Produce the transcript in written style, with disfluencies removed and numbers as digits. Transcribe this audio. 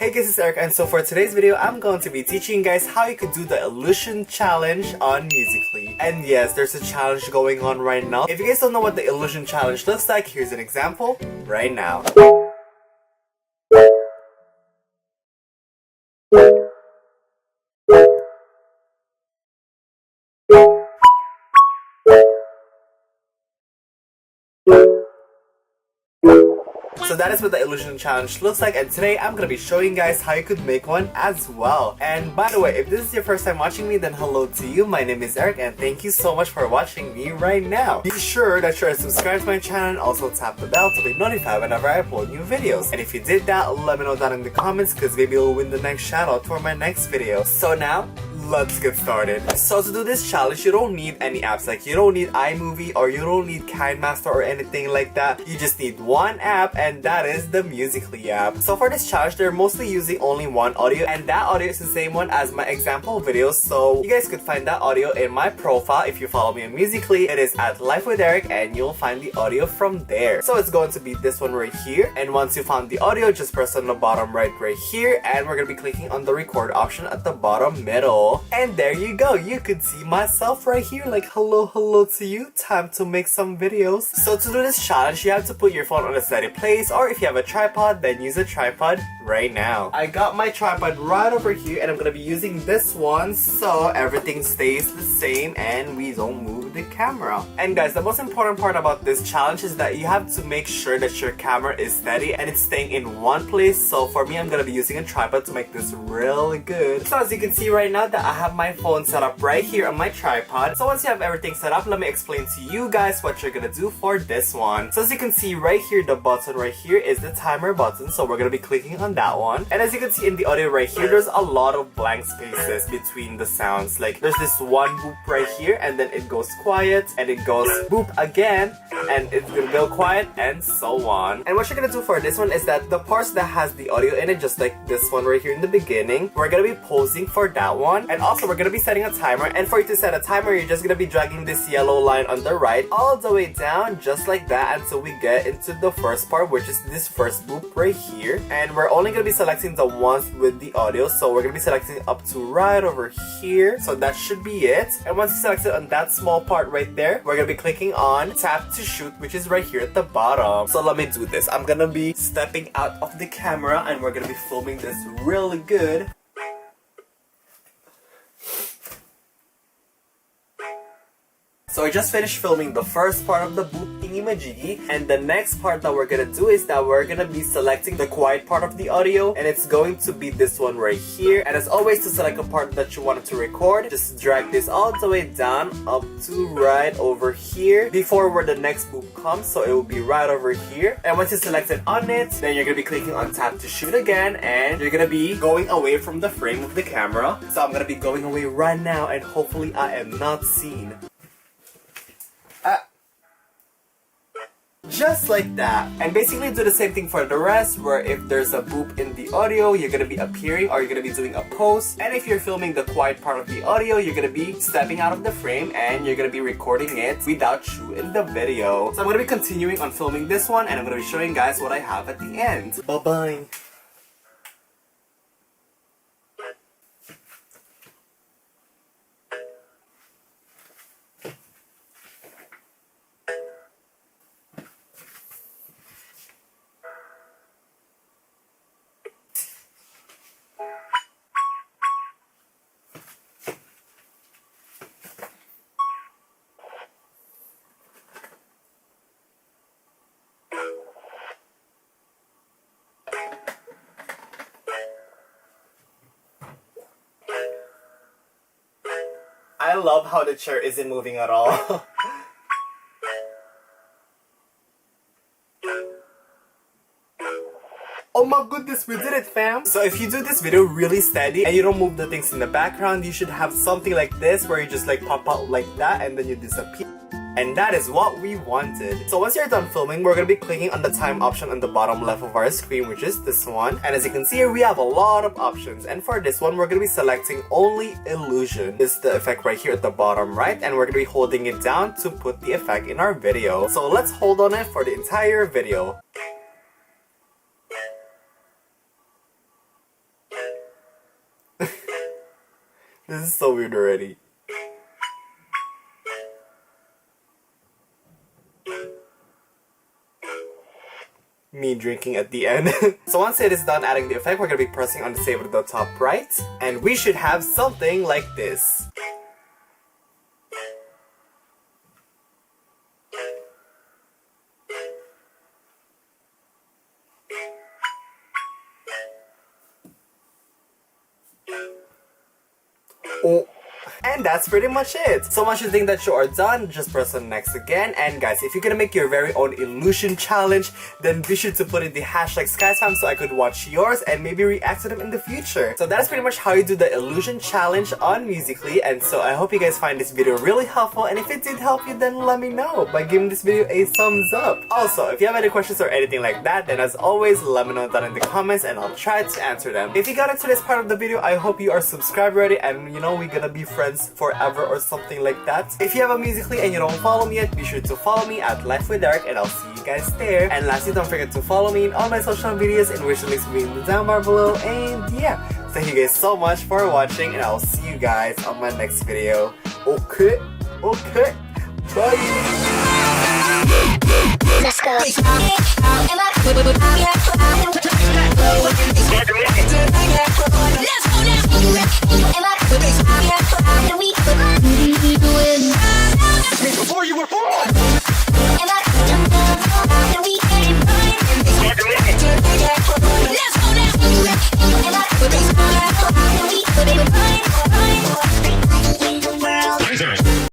Hey guys, it's Eric, and so for today's video, I'm going to be teaching you guys how you could do the illusion challenge on Musical.ly. And yes, there's a challenge going on right now. If you guys don't know what the illusion challenge looks like, here's an example right now. So that is what the illusion challenge looks like, and today I'm gonna be showing you guys how you could make one as well. And by the way, if this is your first time watching me, then hello to you. My name is Eric, and thank you so much for watching me right now. Be sure that you're subscribed to my channel and also tap the bell to be notified whenever I upload new videos. And if you did that, let me know down in the comments, because maybe you'll win the next shoutout for my next video. So now, let's get started. So to do this challenge, you don't need any apps. Like, you don't need iMovie or you don't need KineMaster or anything like that. You just need one app, and that is the Musical.ly app. So for this challenge, they're mostly using only one audio, and that audio is the same one as my example video. So you guys could find that audio in my profile if you follow me on Musical.ly. It is at Life with Eric, and you'll find the audio from there. So it's going to be this one right here, and once you found the audio, just press on the bottom right here, and we're gonna be clicking on the record option at the bottom middle. And there you go, you could see myself right here, like hello to you, time to make some videos. So to do this challenge, you have to put your phone on a steady place, or if you have a tripod, then use a tripod right now. I got my tripod right over here, and I'm gonna be using this one so everything stays the same and we don't move the camera. And guys, the most important part about this challenge is that you have to make sure that your camera is steady and it's staying in one place. So for me, I'm gonna be using a tripod to make this really good. So as you can see right now that I have my phone set up right here on my tripod. So once you have everything set up, let me explain to you guys what you're gonna do for this one. So as you can see right here, the button right here is the timer button, so we're gonna be clicking on that one. And as you can see in the audio right here, there's a lot of blank spaces between the sounds. Like, there's this one boop right here, and then it goes quiet, and it goes boop again, and it's gonna go quiet, and so on. And what you're gonna do for this one is that the parts that has the audio in it, just like this one right here in the beginning, we're gonna be pausing for that one. And also we're gonna be setting a timer, and for you to set a timer, you're just gonna be dragging this yellow line on the right all the way down, just like that, until we get into the first part, which is this first boop right here. And we're only gonna be selecting the ones with the audio, so we're gonna be selecting up to right over here. So that should be it. And once you select it on that small part right there, we're gonna be clicking on tap to shoot, which is right here at the bottom. So let me do this. I'm gonna be stepping out of the camera, and we're gonna be filming this really good. So I just finished filming the first part of the boop thingy-majiggy, and the next part that we're gonna do is that we're gonna be selecting the quiet part of the audio, and it's going to be this one right here. And as always, to select a part that you wanted to record, just drag this all the way down up to right over here before where the next boop comes, so it will be right over here. And once you selected on it, then you're gonna be clicking on tap to shoot again, and you're gonna be going away from the frame of the camera. So I'm gonna be going away right now, and hopefully I am not seen. Just like that. And basically do the same thing for the rest, where if there's a boop in the audio, you're gonna be appearing, or you're gonna be doing a pause. And if you're filming the quiet part of the audio, you're gonna be stepping out of the frame, and you're gonna be recording it without you in the video. So I'm gonna be continuing on filming this one, and I'm gonna be showing you guys what I have at the end. Bye-bye. I love how the chair isn't moving at all. Oh my goodness, we did it, fam! So if you do this video really steady and you don't move the things in the background, you should have something like this where you just like pop out like that and then you disappear. And that is what we wanted. So once you're done filming, we're gonna be clicking on the time option on the bottom left of our screen, which is this one. And as you can see here, we have a lot of options. And for this one, we're gonna be selecting only illusion. This is the effect right here at the bottom right, and we're gonna be holding it down to put the effect in our video. So let's hold on it for the entire video. This is so weird already. Me drinking at the end. So once it is done adding the effect, we're gonna be pressing on the save at the top right, and we should have something like this. Oh. And that's pretty much it. So once you think that you are done, just press on next again. And guys, if you're gonna make your very own illusion challenge, then be sure to put in the hashtag SkySpam so I could watch yours and maybe react to them in the future. So that's pretty much how you do the illusion challenge on Musical.ly. And so I hope you guys find this video really helpful, and if it did help you, then let me know by giving this video a thumbs up. Also, if you have any questions or anything like that, then as always, let me know down in the comments and I'll try to answer them. If you got into this part of the video, I hope you are subscribed already, and you know, we're gonna be friends forever or something like that. If you have a Musical.ly and you don't follow me yet, be sure to follow me at Life with Erick, and I'll see you guys there. And lastly, don't forget to follow me in all my social medias, in which the links will be in the down bar below. And yeah, thank you guys so much for watching, and I'll see you guys on my next video. Okay, bye. Let's go.